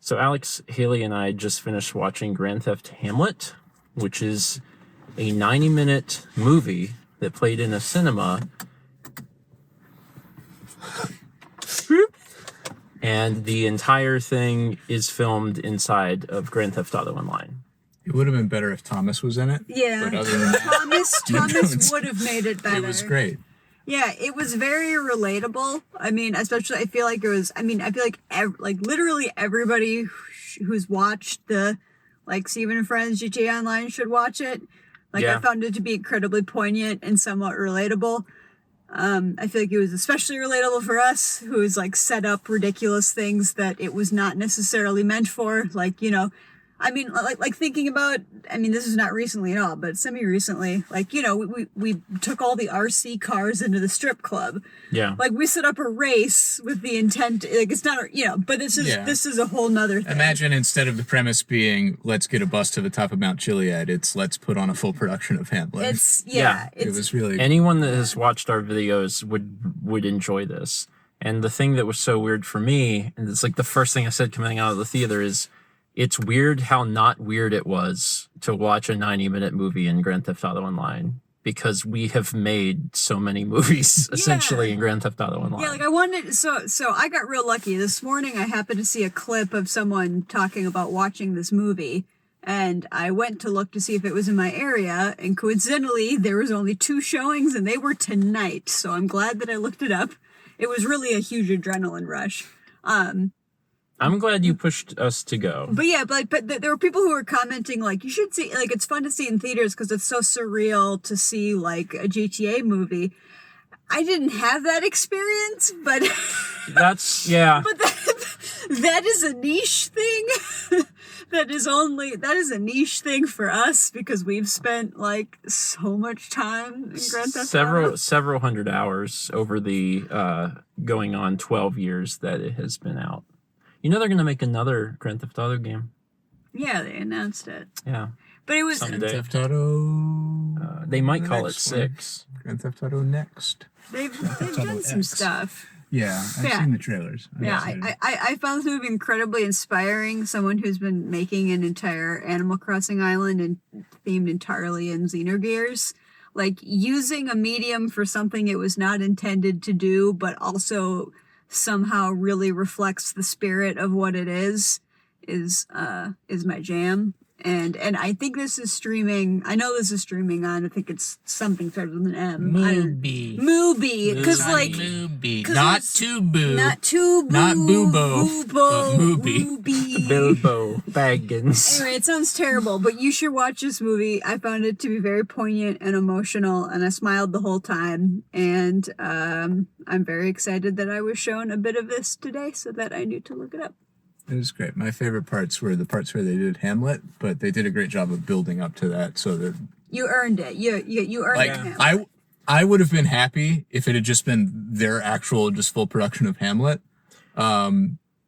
So Alex, Haley, and I just finished watching Grand Theft Hamlet, which is a 90-minute movie that played in a cinema. And the entire thing is filmed inside of Grand Theft Auto Online. It would have been better if Thomas was in it. Yeah. But other than that, Thomas would have made it better. it was great. Yeah, it was very relatable. I mean, especially I feel like it was. I mean, I feel like literally everybody who's watched the Steven and Friends GTA Online should watch it. I found it to be incredibly poignant and somewhat relatable. I feel like it was especially relatable for us, who's set up ridiculous things that it was not necessarily meant for. I mean, thinking about, I mean, this is not recently at all, but semi-recently, we took all the RC cars into the strip club. Yeah. We set up a race with the intent, it's not, but this is a whole nother thing. Imagine instead of the premise being, let's get a bus to the top of Mount Chiliad, it's let's put on a full production of Hamlet. It was really... Anyone that has watched our videos would enjoy this. And the thing that was so weird for me, and it's the first thing I said coming out of the theater is, it's weird how not weird it was to watch a 90-minute movie in Grand Theft Auto Online, because we have made so many movies essentially in Grand Theft Auto Online. Yeah, I wanted, so I got real lucky. This morning I happened to see a clip of someone talking about watching this movie, and I went to look to see if it was in my area, and coincidentally there was only 2 showings and they were tonight, so I'm glad that I looked it up. It was really a huge adrenaline rush. I'm glad you pushed us to go. But yeah, but there were people who were commenting you should see, it's fun to see in theaters because it's so surreal to see a GTA movie. I didn't have that experience, but that's But that is a niche thing. that is a niche thing for us because we've spent so much time in Grand Theft Auto. Several hundred hours over the going on 12 years that it has been out. They're going to make another Grand Theft Auto game. Yeah, they announced it. Yeah. But it was... Grand Theft Auto... they might call it 6. Grand Theft Auto Next. They've done some stuff. Yeah, I've seen the trailers. I found this movie incredibly inspiring. Someone who's been making an entire Animal Crossing island and themed entirely in Xenogears. Using a medium for something it was not intended to do, but also... somehow really reflects the spirit of what it is my jam. And I think this is streaming. I know this is streaming on. I think it's something started with an M. Mubi. Because Mubi. Not Tubu. Not Tubu. Not Boobo. But Mubi. Bilbo Baggins. Anyway, it sounds terrible, but you should watch this movie. I found it to be very poignant and emotional, and I smiled the whole time. And I'm very excited that I was shown a bit of this today so that I knew to look it up. It was great. My favorite parts were the parts where they did Hamlet, but they did a great job of building up to that so that... You earned it. You earned it. I would have been happy if it had just been their actual just full production of Hamlet. But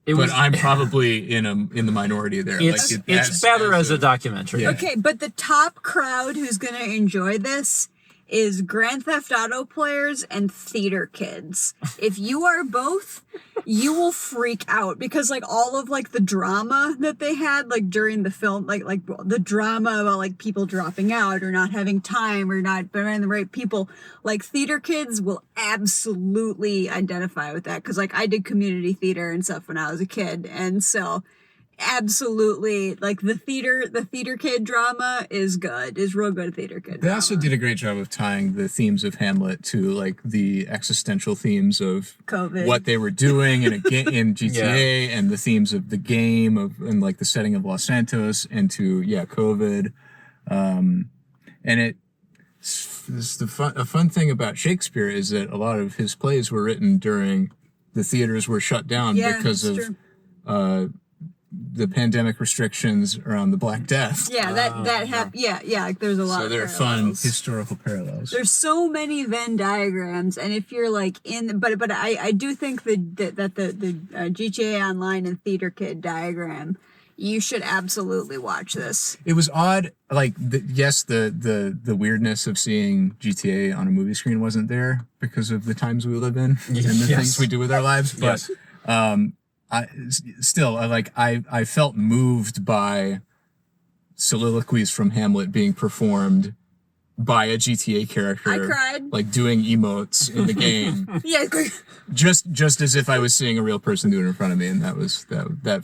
I'm probably in the minority there. It's better as a documentary. Yeah. Okay, but the top crowd who's going to enjoy this is Grand Theft Auto players and theater kids. If you are both, you will freak out because all of the drama that they had during the film, the drama about people dropping out or not having time or not finding the right people, theater kids will absolutely identify with that because I did community theater and stuff when I was a kid, and so absolutely the theater kid drama is real good theater kid They also did a great job of tying the themes of Hamlet to the existential themes of COVID, what they were doing in GTA and the themes of the game and the setting of Los Santos and to COVID, and a fun thing about Shakespeare is that a lot of his plays were written during the theaters were shut down because of the pandemic restrictions around the Black Death. Yeah, that happened. Yeah, there's a lot. So they're fun historical parallels. There's so many Venn diagrams, and if you're but I do think that the GTA Online and Theater Kid diagram, you should absolutely watch this. It was odd, the weirdness of seeing GTA on a movie screen wasn't there because of the times we live in and the things we do with our lives, but I felt moved by soliloquies from Hamlet being performed by a GTA character. I cried. Like doing emotes in the game. Yeah. just as if I was seeing a real person do it in front of me, and that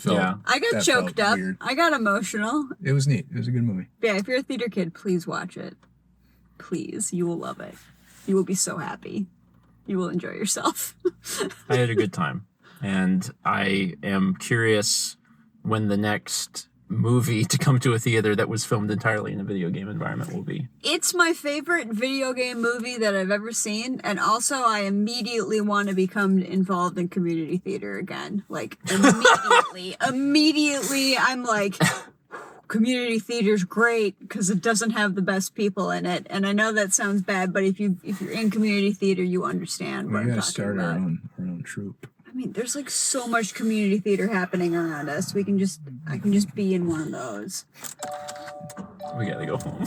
felt. Yeah. I got choked up. Weird. I got emotional. It was neat. It was a good movie. Yeah, if you're a theater kid, please watch it. Please, you will love it. You will be so happy. You will enjoy yourself. I had a good time, and I am curious when the next movie to come to a theater that was filmed entirely in a video game environment will be. It's my favorite video game movie that I've ever seen, and also I immediately want to become involved in community theater again. Like, immediately. Immediately, I'm like, community theater's great because it doesn't have the best people in it. And I know that sounds bad, but if you're in community theater, you understand what I'm talking start about. our own troupe. I mean, there's like so much community theater happening around us. I can just be in one of those. We gotta go home.